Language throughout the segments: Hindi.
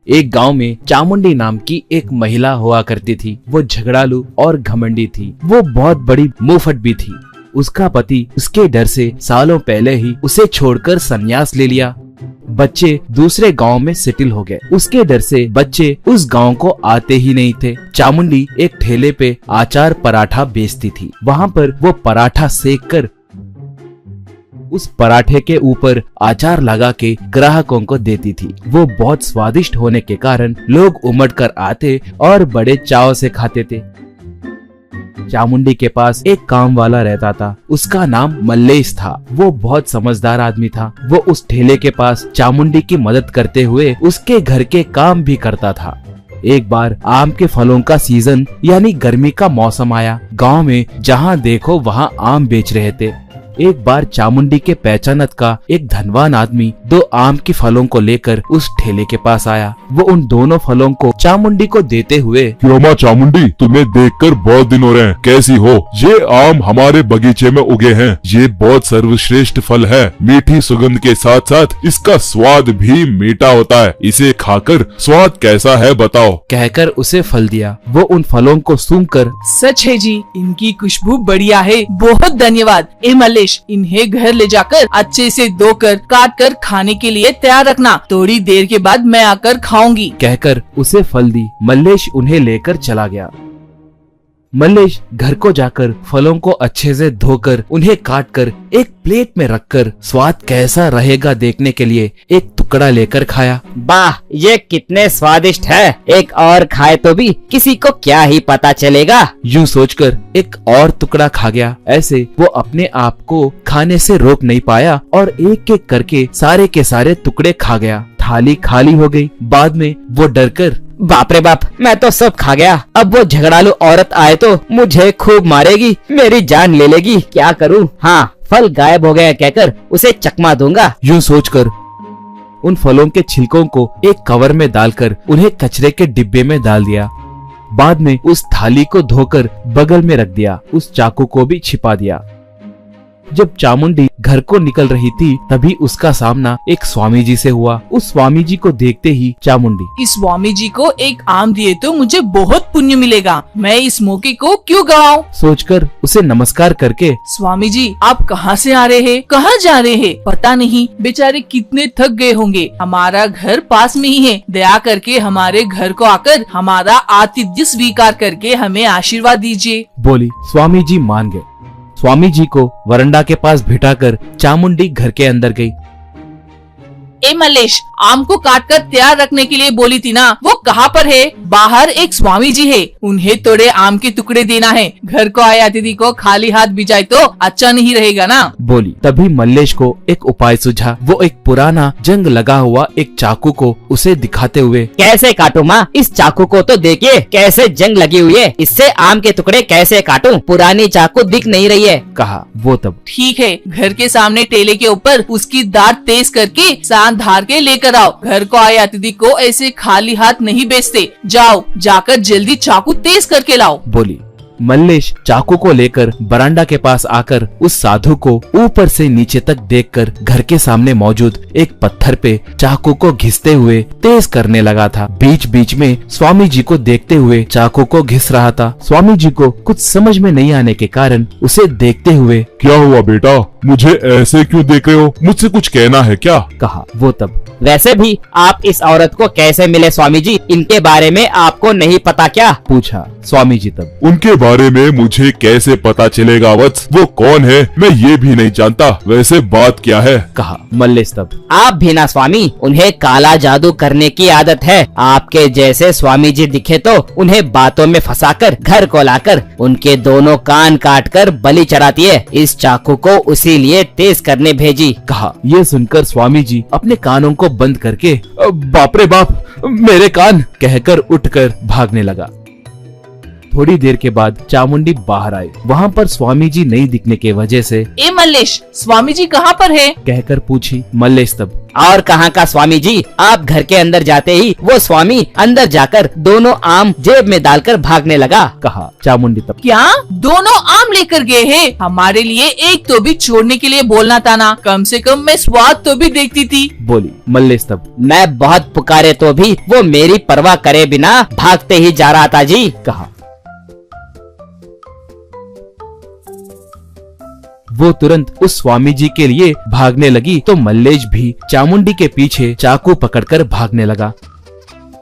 एक गांव में चामुंडी नाम की एक महिला हुआ करती थी। वो झगड़ालू और घमंडी थी। वो बहुत बड़ी मुंहफट भी थी। उसका पति उसके डर से सालों पहले ही उसे छोड़कर संन्यास ले लिया। बच्चे दूसरे गांव में सेटल हो गए। उसके डर से बच्चे उस गांव को आते ही नहीं थे। चामुंडी एक ठेले पे अचार पराठा बेचती थी। वहाँ पर वो पराठा सेक कर उस पराठे के ऊपर अचार लगा के ग्राहकों को देती थी। वो बहुत स्वादिष्ट होने के कारण लोग उमड़ कर आते और बड़े चाव से खाते थे। चामुंडी के पास एक काम वाला रहता था। उसका नाम मल्लेश था। वो बहुत समझदार आदमी था। वो उस ठेले के पास चामुंडी की मदद करते हुए उसके घर के काम भी करता था। एक बार आम के फलों का सीजन यानी गर्मी का मौसम आया। गांव में जहां देखो वहां आम बेच रहे थे। एक बार चामुंडी के पहचानत का एक धनवान आदमी 2 आम के फलों को लेकर उस ठेले के पास आया। वो उन दोनों फलों को चामुंडी को देते हुए, क्यों माँ चामुंडी, तुम्हें देखकर बहुत दिन हो रहे हैं, कैसी हो? ये आम हमारे बगीचे में उगे हैं। ये बहुत सर्वश्रेष्ठ फल है। मीठी सुगंध के साथ साथ इसका स्वाद भी मीठा होता है। इसे खाकर स्वाद कैसा है बताओ? कहकर उसे फल दिया। वो उन फलों को सूंघकर, सच है जी, इनकी खुशबू बढ़िया है। बहुत धन्यवाद। ए मल्लेश, इन्हें घर ले जाकर अच्छे से धोकर काट कर खाने के लिए तैयार रखना। थोड़ी देर के बाद मैं आकर खाऊंगी। कहकर उसे फल दी। मल्लेश उन्हें लेकर चला गया। मल्लेश घर को जाकर फलों को अच्छे से धोकर उन्हें काट कर एक प्लेट में रखकर स्वाद कैसा रहेगा देखने के लिए एक टुकड़ा लेकर खाया। वाह, ये कितने स्वादिष्ट है। एक और खाए तो भी किसी को क्या ही पता चलेगा। यूं सोचकर एक और टुकड़ा खा गया। ऐसे वो अपने आप को खाने से रोक नहीं पाया और एक एक करके सारे के सारे टुकड़े खा गया। थाली खाली हो गई। बाद में वो डरकर, बाप रे बाप, मैं तो सब खा गया। अब वो झगड़ालू औरत आए तो मुझे खूब मारेगी, मेरी जान ले लेगी। क्या करूं? हाँ, फल गायब हो गया कहकर उसे चकमा दूंगा। यूं सोचकर उन फलों के छिलकों को एक कवर में डालकर उन्हें कचरे के डिब्बे में डाल दिया। बाद में उस थाली को धोकर बगल में रख दिया। उस चाकू को भी छिपा दिया। जब चामुंडी घर को निकल रही थी तभी उसका सामना एक स्वामी जी से हुआ। उस स्वामी जी को देखते ही चामुंडी, इस स्वामी जी को एक आम दिए तो मुझे बहुत पुण्य मिलेगा। मैं इस मौके को क्यों गवाऊं? सोचकर उसे नमस्कार करके, स्वामी जी, आप कहाँ से आ रहे हैं? कहाँ जा रहे हैं? पता नहीं, बेचारे कितने थक गए होंगे। हमारा घर पास में ही है। दया करके हमारे घर को आकर हमारा आतिथ्य स्वीकार करके हमें आशीर्वाद दीजिए। बोली। स्वामी जी मान गए। स्वामी जी को वरांडा के पास बिठाकर चामुंडी घर के अंदर गई। ए मल्लेश, आम को काट कर तैयार रखने के लिए बोली थी ना, वो कहाँ पर है? बाहर एक स्वामी जी है, उन्हें थोड़े आम के टुकड़े देना है। घर को आए अतिथि को खाली हाथ भिजाए तो अच्छा नहीं रहेगा ना। बोली। तभी मल्लेश को एक उपाय सूझा। वो एक पुराना जंग लगा हुआ एक चाकू को उसे दिखाते हुए, कैसे काटूं माँ? इस चाकू को तो देखिए कैसे जंग लगी हुई है। इससे आम के टुकड़े कैसे काटूं? पुरानी चाकू दिख नहीं रही है। कहा। वो तब, ठीक है, घर के सामने टेले के ऊपर उसकी दाढ़ तेज करके धार के लेकर आओ। घर को आए अतिथि को ऐसे खाली हाथ नहीं बेचते। जाओ, जाकर जल्दी चाकू तेज करके लाओ। बोली। मल्लेश चाकू को लेकर बरांडा के पास आकर उस साधु को ऊपर से नीचे तक देखकर घर के सामने मौजूद एक पत्थर पे चाकू को घिसते हुए तेज करने लगा था। बीच बीच में स्वामी जी को देखते हुए चाकू को घिस रहा था। स्वामी जी को कुछ समझ में नहीं आने के कारण उसे देखते हुए, क्या हुआ बेटा, मुझे ऐसे क्यों देख रहे हो? मुझसे कुछ कहना है क्या? कहा। वो तब, वैसे भी आप इस औरत को कैसे मिले स्वामी जी? इनके बारे में आपको नहीं पता क्या? पूछा स्वामी जी तब। उनके बारे में मुझे कैसे पता चलेगा वत्स? वो कौन है मैं ये भी नहीं जानता। वैसे बात क्या है? कहा मल्लेश तब। आप भी ना स्वामी, उन्हें काला जादू करने की आदत है। आपके जैसे स्वामी जी दिखे तो उन्हें बातों में फंसाकर घर को लाकर उनके दोनों कान काट कर बलि चढ़ाती है। इस चाकू को उसी लिए तेज करने भेजी। कहा। ये सुनकर स्वामी जी अपने कानों को बंद करके, बाप रे बाप, मेरे कान, कहकर उठकर भागने लगा। थोड़ी देर के बाद चामुंडी बाहर आए। वहाँ पर स्वामी जी नहीं दिखने के वजह से ए मल्लेश, स्वामी जी कहाँ पर है? कहकर पूछी मल्लेश तब। और कहाँ का स्वामी जी, आप घर के अंदर जाते ही वो स्वामी अंदर जाकर दोनों आम जेब में डालकर भागने लगा। कहा चामुंडी तब। क्या दोनों आम लेकर गए हैं? हमारे लिए एक तो भी छोड़ने के लिए बोलना था ना, कम से कम मैं स्वाद तो भी देखती थी। बोली मल्लेश तब। मैं बहुत पुकारे तो भी वो मेरी परवाह करे बिना भागते ही जा रहा था जी। कहा। वो तुरंत उस स्वामी जी के लिए भागने लगी तो मल्लेश भी चामुंडी के पीछे चाकू पकड़कर भागने लगा।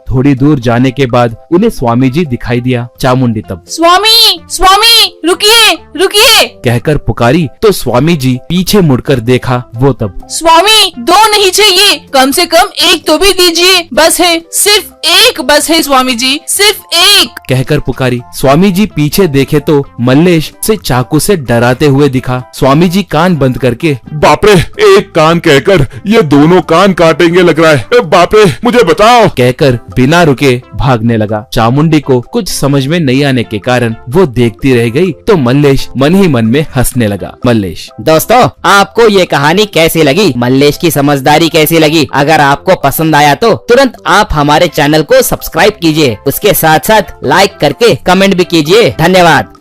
थोड़ी दूर जाने के बाद उन्हें स्वामी जी दिखाई दिया। चामुंडी तब स्वामी, स्वामी, रुकिए, रुकिए कहकर पुकारी तो स्वामी जी पीछे मुड़कर देखा। वो तब। स्वामी, दो नहीं चाहिए, कम से कम एक तो भी दीजिए। बस है, सिर्फ एक बस है स्वामी जी, सिर्फ एक कहकर पुकारी। स्वामी जी पीछे देखे तो मल्लेश से चाकू से डराते हुए दिखा। स्वामी जी कान बंद करके बाप रे, एक कान कहकर ये दोनों कान काटेंगे लग रहा है। बाप रे, मुझे बताओ। कहकर बिना रुके भागने लगा। चामुंडी को कुछ समझ में नहीं आने के कारण वो देखती रह गई तो मल्लेश मन ही मन में हंसने लगा। मल्लेश। दोस्तों, आपको ये कहानी कैसी लगी? मल्लेश की समझदारी कैसी लगी? अगर आपको पसंद आया तो तुरंत आप हमारे चैनल को सब्सक्राइब कीजिए। उसके साथ साथ लाइक करके कमेंट भी कीजिए। धन्यवाद।